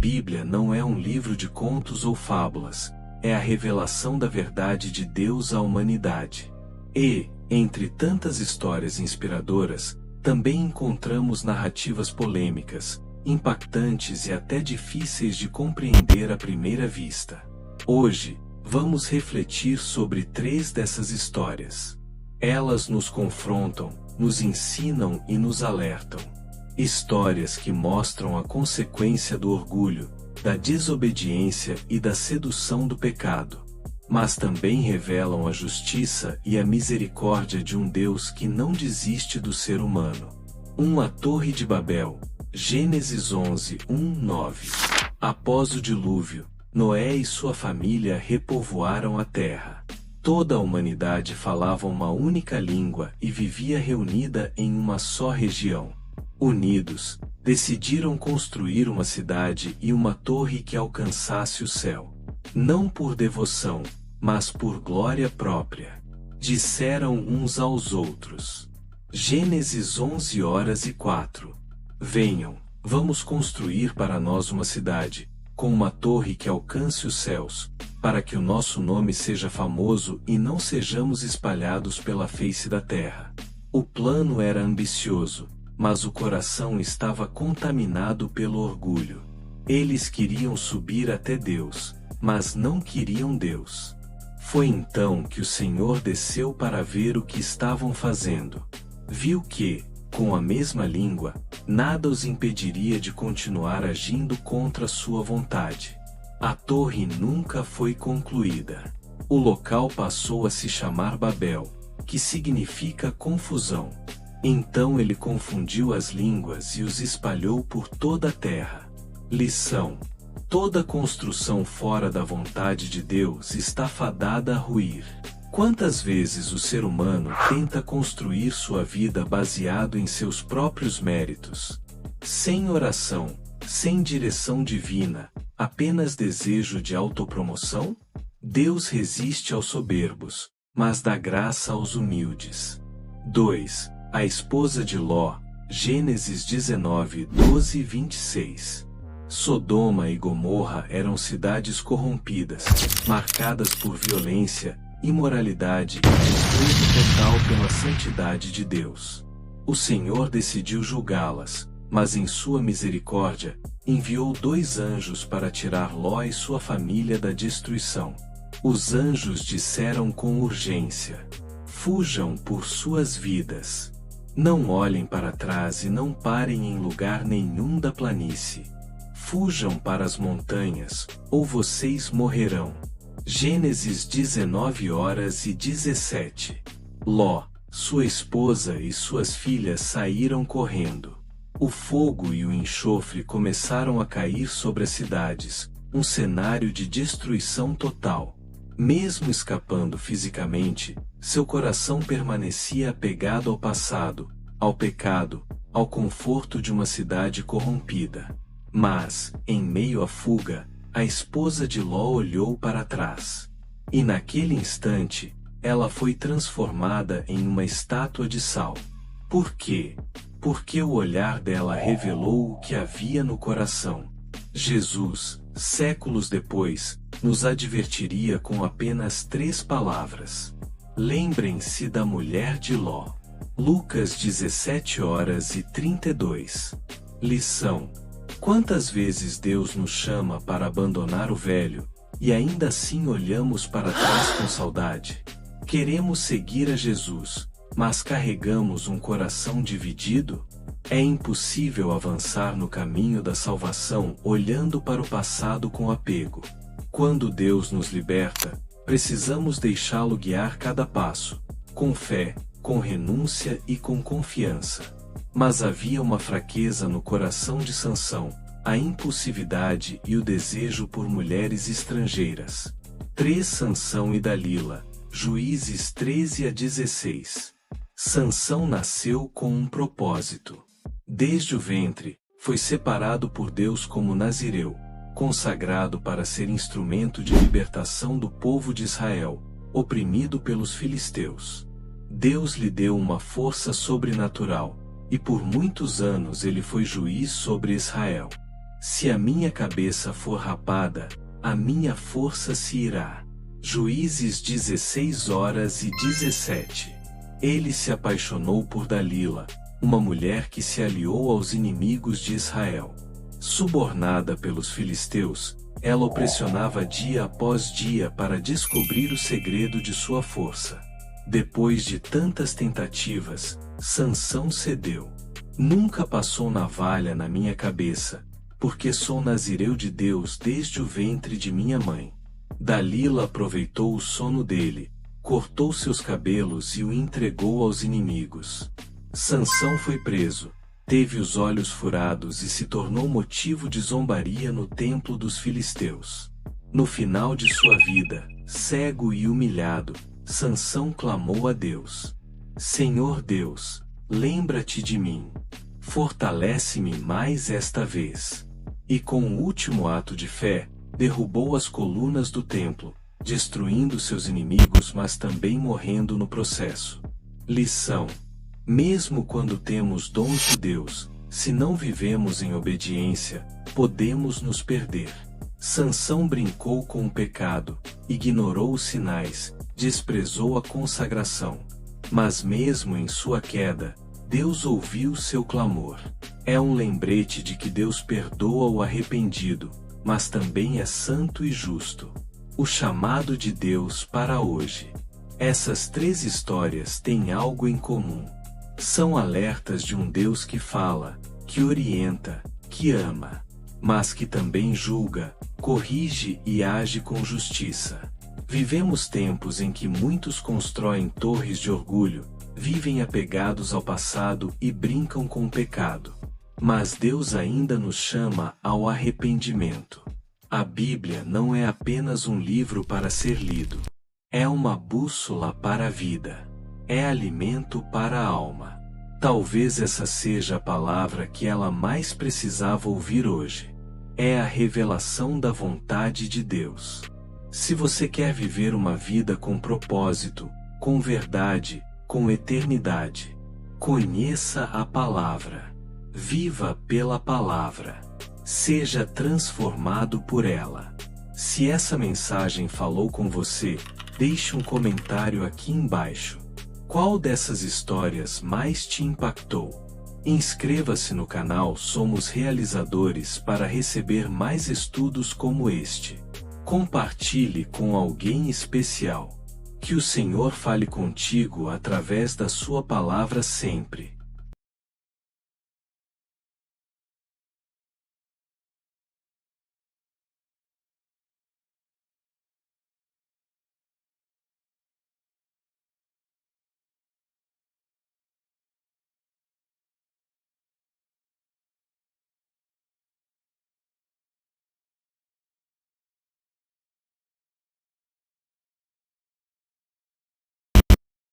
Bíblia não é um livro de contos ou fábulas, é a revelação da verdade de Deus à humanidade. E, entre tantas histórias inspiradoras, também encontramos narrativas polêmicas, impactantes e até difíceis de compreender à primeira vista. Hoje, vamos refletir sobre 3 dessas histórias. Elas nos confrontam, nos ensinam e nos alertam. Histórias que mostram a consequência do orgulho, da desobediência e da sedução do pecado. Mas também revelam a justiça e a misericórdia de um Deus que não desiste do ser humano. A Torre de Babel, Gênesis 11, 1-9. Após o dilúvio, Noé e sua família repovoaram a terra. Toda a humanidade falava uma única língua e vivia reunida em uma só região. Unidos, decidiram construir uma cidade e uma torre que alcançasse o céu. Não por devoção, mas por glória própria. Disseram uns aos outros. Gênesis 11h04. Venham, vamos construir para nós uma cidade, com uma torre que alcance os céus, para que o nosso nome seja famoso e não sejamos espalhados pela face da terra. O plano era ambicioso, mas o coração estava contaminado pelo orgulho. Eles queriam subir até Deus, mas não queriam Deus. Foi então que o Senhor desceu para ver o que estavam fazendo. Viu que, com a mesma língua, nada os impediria de continuar agindo contra sua vontade. A torre nunca foi concluída. O local passou a se chamar Babel, que significa confusão. Então ele confundiu as línguas e os espalhou por toda a terra. Lição: toda construção fora da vontade de Deus está fadada a ruir. Quantas vezes o ser humano tenta construir sua vida baseado em seus próprios méritos? Sem oração, sem direção divina, apenas desejo de autopromoção? Deus resiste aos soberbos, mas dá graça aos humildes. 2. A esposa de Ló, Gênesis 19, 12-26. Sodoma e Gomorra eram cidades corrompidas, marcadas por violência, imoralidade e desprezo total pela santidade de Deus. O Senhor decidiu julgá-las, mas em sua misericórdia, enviou 2 anjos para tirar Ló e sua família da destruição. Os anjos disseram com urgência: fujam por suas vidas. Não olhem para trás e não parem em lugar nenhum da planície. Fujam para as montanhas, ou vocês morrerão. Gênesis 19h17. Ló, sua esposa e suas filhas saíram correndo. O fogo e o enxofre começaram a cair sobre as cidades, um cenário de destruição total. Mesmo escapando fisicamente, seu coração permanecia apegado ao passado, ao pecado, ao conforto de uma cidade corrompida. Mas, em meio à fuga, a esposa de Ló olhou para trás. E naquele instante, ela foi transformada em uma estátua de sal. Por quê? Porque o olhar dela revelou o que havia no coração. Jesus, séculos depois, nos advertiria com apenas 3 palavras. Lembrem-se da mulher de Ló. Lucas 17h32. Lição: quantas vezes Deus nos chama para abandonar o velho, e ainda assim olhamos para trás com saudade? Queremos seguir a Jesus, mas carregamos um coração dividido? É impossível avançar no caminho da salvação olhando para o passado com apego. Quando Deus nos liberta, precisamos deixá-lo guiar cada passo, com fé, com renúncia e com confiança. Mas havia uma fraqueza no coração de Sansão, a impulsividade e o desejo por mulheres estrangeiras. 3 Sansão e Dalila, Juízes 13-16. Sansão nasceu com um propósito. Desde o ventre, foi separado por Deus como nazireu, consagrado para ser instrumento de libertação do povo de Israel, oprimido pelos filisteus. Deus lhe deu uma força sobrenatural, e por muitos anos ele foi juiz sobre Israel. Se a minha cabeça for rapada, a minha força se irá. Juízes 16:17. Ele se apaixonou por Dalila, uma mulher que se aliou aos inimigos de Israel. Subornada pelos filisteus, ela o pressionava dia após dia para descobrir o segredo de sua força. Depois de tantas tentativas, Sansão cedeu. Nunca passou navalha na minha cabeça, porque sou nazireu de Deus desde o ventre de minha mãe. Dalila aproveitou o sono dele, cortou seus cabelos e o entregou aos inimigos. Sansão foi preso, teve os olhos furados e se tornou motivo de zombaria no templo dos filisteus. No final de sua vida, cego e humilhado, Sansão clamou a Deus: Senhor Deus, lembra-te de mim. Fortalece-me mais esta vez. E com o último ato de fé, derrubou as colunas do templo, destruindo seus inimigos, mas também morrendo no processo. Lição: mesmo quando temos dons de Deus, se não vivemos em obediência, podemos nos perder. Sansão brincou com o pecado, ignorou os sinais, desprezou a consagração. Mas mesmo em sua queda, Deus ouviu seu clamor. É um lembrete de que Deus perdoa o arrependido, mas também é santo e justo. O chamado de Deus para hoje. Essas 3 histórias têm algo em comum. São alertas de um Deus que fala, que orienta, que ama, mas que também julga, corrige e age com justiça. Vivemos tempos em que muitos constroem torres de orgulho, vivem apegados ao passado e brincam com o pecado. Mas Deus ainda nos chama ao arrependimento. A Bíblia não é apenas um livro para ser lido. É uma bússola para a vida. É alimento para a alma. Talvez essa seja a palavra que ela mais precisava ouvir hoje. É a revelação da vontade de Deus. Se você quer viver uma vida com propósito, com verdade, com eternidade, conheça a palavra. Viva pela palavra. Seja transformado por ela. Se essa mensagem falou com você, deixe um comentário aqui embaixo. Qual dessas histórias mais te impactou? Inscreva-se no canal Somos Realizadores para receber mais estudos como este. Compartilhe com alguém especial. Que o Senhor fale contigo através da sua palavra sempre.